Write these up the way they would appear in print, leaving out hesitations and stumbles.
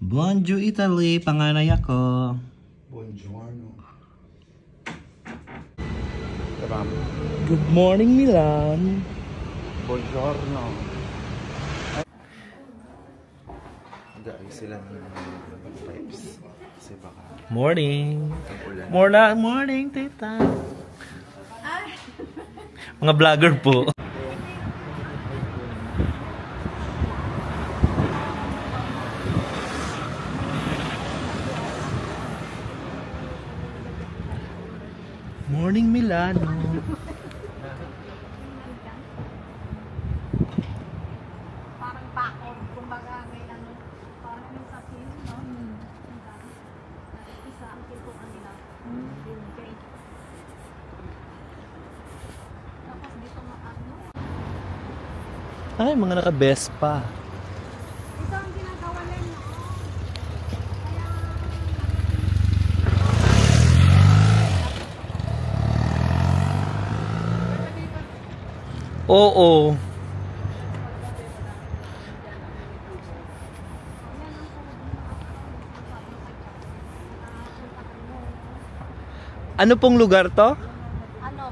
Bonjour Italy, panganay ako. Buongiorno. Good morning Milan. Buongiorno. Dahil sila ng pipes. Kasi baka Morning. ulan. Morning tita. Mga vlogger po. Morning Milano. Parang bakod, kumbaga may ano, parang yung sa film, no? Isa ang tipo kanila. Yung cake. Tapos dito nga ano. Ay, mga naka-Vespa. Ito ang ginagawa nila, no? Kaya, Oo. Ano pong lugar to? ano,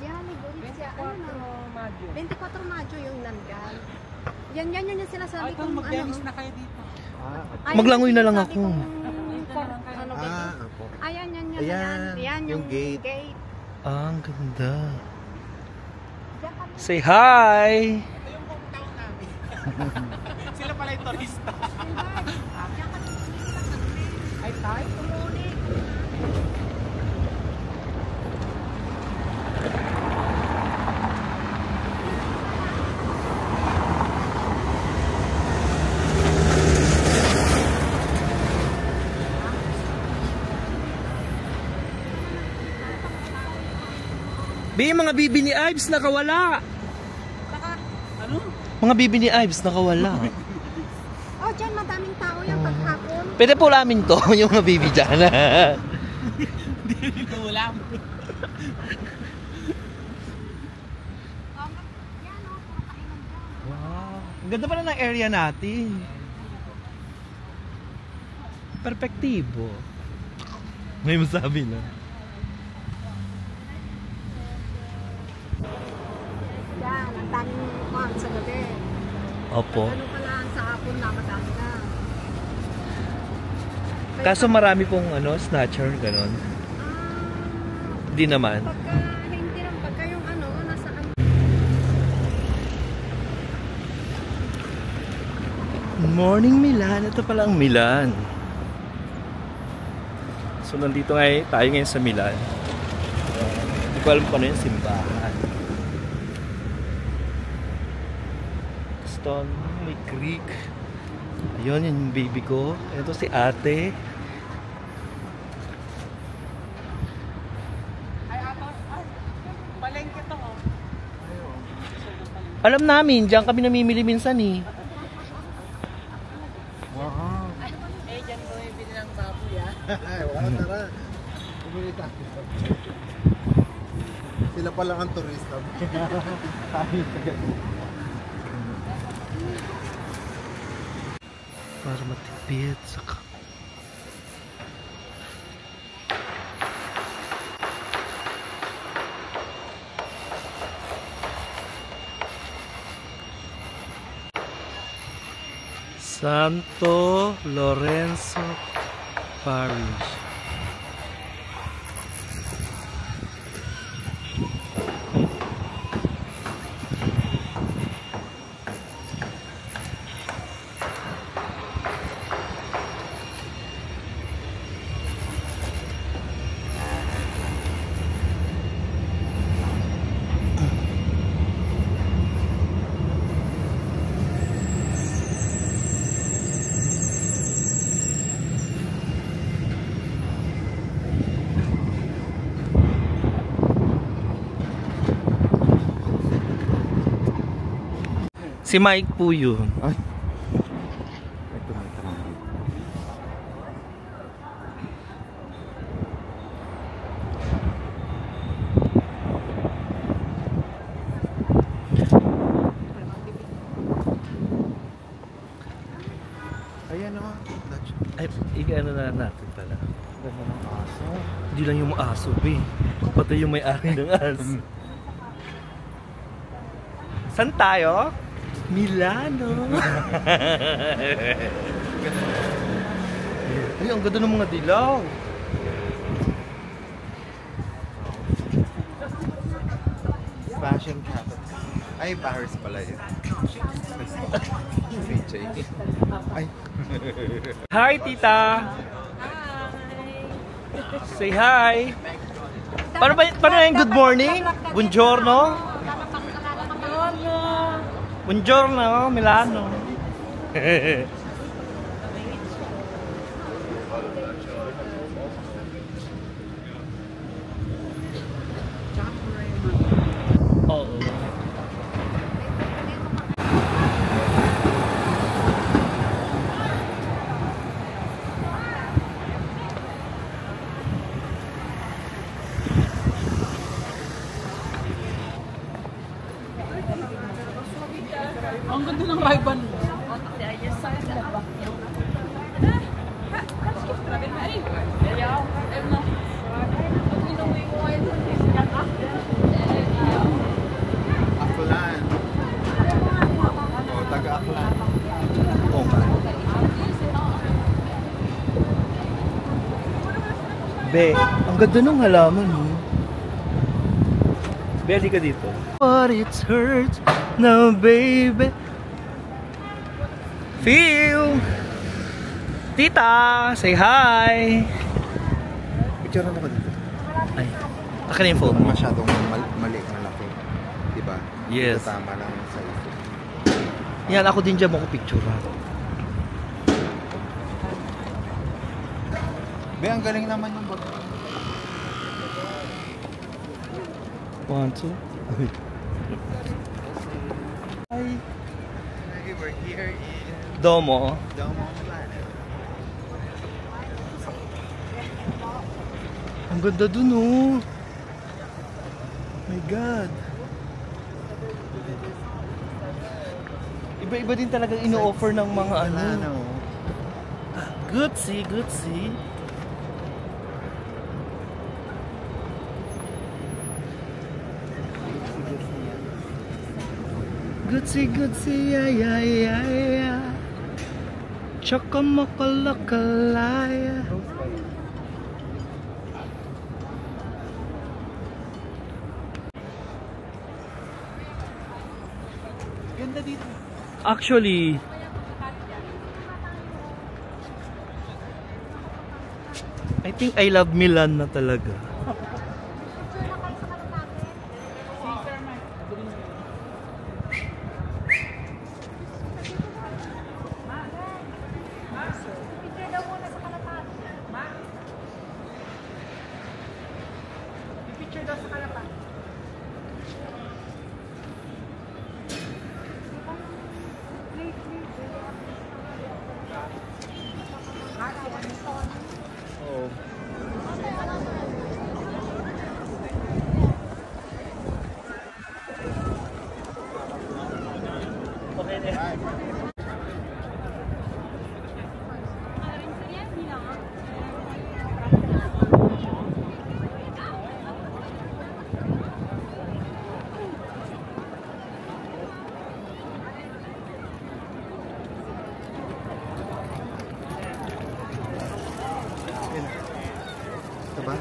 Gianni Gorizia, ano na? 24 Mayo yung nandyan. Yan yung sinasabi kong ano. na kayo dito. Ayan Maglangoy na lang sinasabi ako. kong ano ba ito? Opo. Ayan, Ayan, yan yung gate. Ah, ang ganda. Diyan kami. Say hi! Ito yung hometown namin. Sila pala yung turista. Diyan kami kumikita kami. Ay, tayo? Tumuli. Bi, mga bibi ni Ives nakawala. Ano? Mga bibi ni Ives nakawala. Oh, dyan madaming tao yung paghapon. Pwede po namin to, yung mga bibi dyan. Hindi dito ulam. Yan o, puro kainan dyan. Wow. Ang ganda pala ng area natin. Perpektibo. May masabi na. Yan, ang daming kuhan sa gabi. Opo. Ano pala sa hapon na madami na. Kaso marami pong snatcher, ganon. Hindi naman. Pagka, hindi lang, pagka yung ano, nasa ano. Morning Milan. Ito pala ang Milan. So nandito tayo ngayon sa Milan. Hindi ko alam kung ano yung simbahan. Stone, may creek. Ayun, yung baby ko. Ito si ate. Ay, ato. Ay, palengke to, oh. Alam namin, diyan kami namimili minsan eh. Wow. Eh, dyan ko yung bili ng baboy, ah. Ay, wala, tara. Pumili tayo. Sila pa lang ang turista. Para matipid sa Santo Lorenzo Parish. Si Mike po yun. Ay. Ito may tanong. Ayan o. Ay, i-ano na natin pala. Ganda ng aso. Hindi lang yung aso, be. Pati yung may-ari ng aso. Saan tayo? Milano. Ay, ang ganda ng mga dilaw. Fashion capital. Ay, Paris pala yun. PJ. Ay. Hi, tita. Say hi. Paano yung good morning? Buongiorno. Buongiorno, Milano. Oo. Ang ganda ng Ray-Ban mo. Aklan. O, taga-Aklan. Oo nga. Be, ang ganda ng halaman mo. Be, ka dito. But it hurts now, baby. Feel. Tita, say hi. Picture mo ko dito. Ay, akin yung phone mo. Masyadong mali ang laki. Diba? Yes. Ito tama lang sa ito. Yan, ako din dyan makapicture ha. Be, ang galing naman yung bag. 1, 2. Hi. We're here in Domo. Domo Planet. Ang ganda dun oh. My God. Iba-iba din talaga ino-offer ng mga ano. Good see, good see. Good see, yeah, yeah, yeah, yeah. Chocomocolocalaya. Ganda dito. Actually, I think I love Milan na talaga. Picture daw sa kalapan. Oh. Okay na. Ito ba?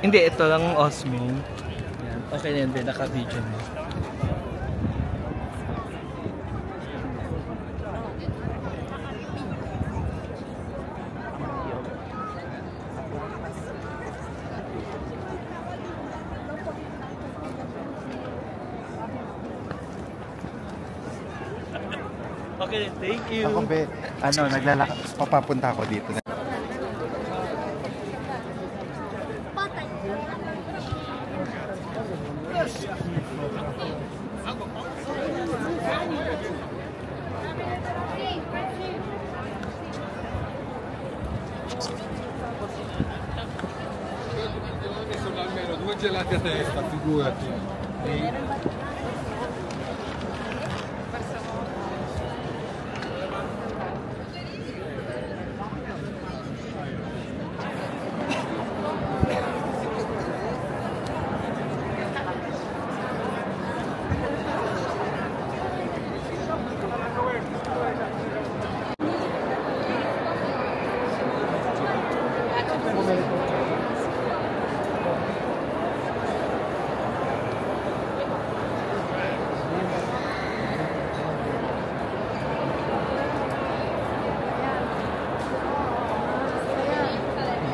Hindi, ito lang Osmo. Yan. Okay na yun, naka-video mo. Okay, thank you. Ako be, ano, naglalakad. Papapunta ako dito. Sono almeno 2 gelati a testa, figurati.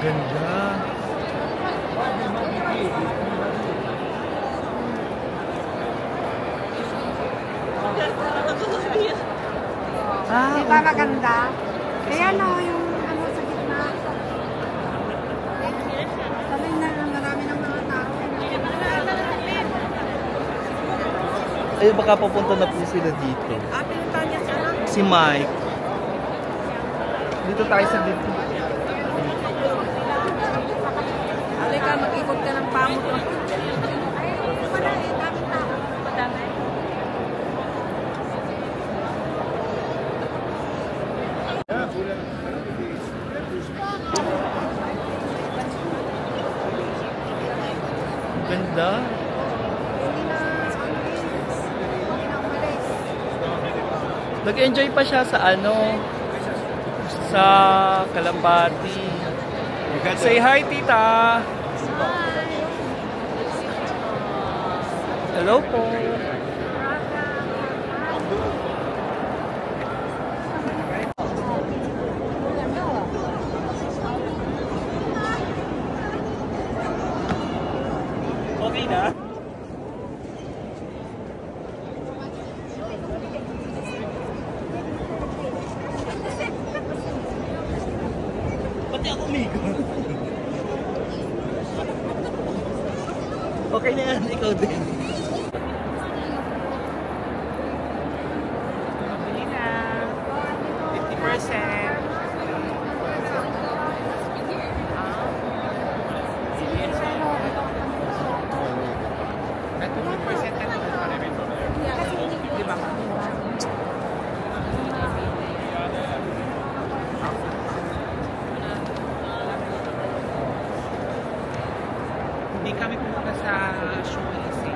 Ganda. Di ba maganda? Kaya no, yung ano sa gitna. Sabi na marami ng mga tao. Ay, baka papunta na po sila dito. Pinunta niya siya lang. Si Mike. Dito tayo sa dito. Halika, mag-ikot ka ng pamot. Ay, wala eh. Dami tao. Madami. Ganda. Nag-enjoy pa siya sa ano, sa Kalambati. Say hi, tita. Hello po. Okay na? Pati ako umigo. Okay na yan, ikaw din. Bili na. 50%. Hindi kami pumunta sa showcase.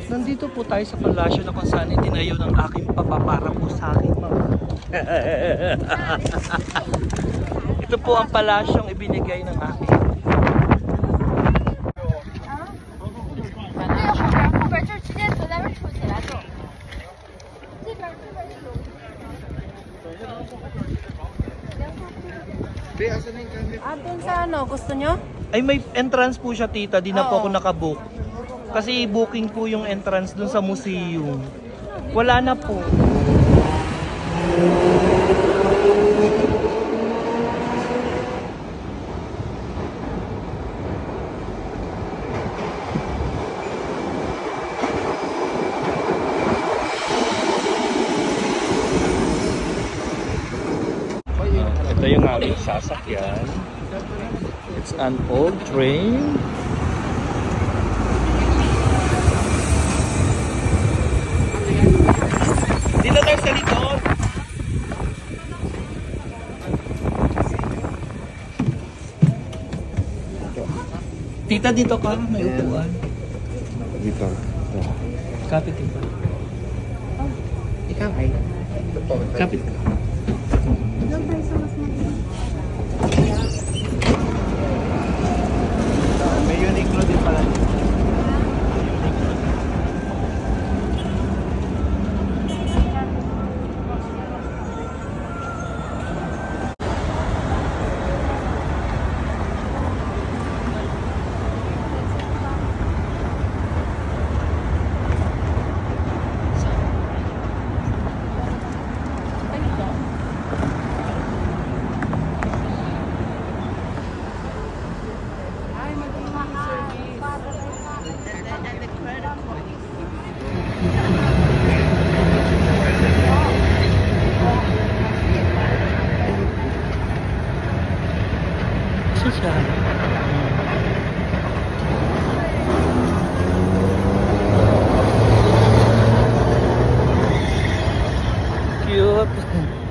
Nandito po tayo sa palasyo na kung saan itinayo ng aking papa para po sa akin, ma'am. Ito po ang palasyong ibinigay ng aking. Dun sa ano, gusto nyo? Ay, may entrance po siya, tita. Di na po ako nakabook. Kasi booking po yung entrance dun sa museum. Wala na po. Ito yung aming sasakyan. It's an old train. Dito tayo sa likod. Tita, dito ka. May upuan. Dito. Kapit ka. Ikaw ay. Kapit ka. Doon tayo sa mas maganda. May Uniqlo din pala. Charot.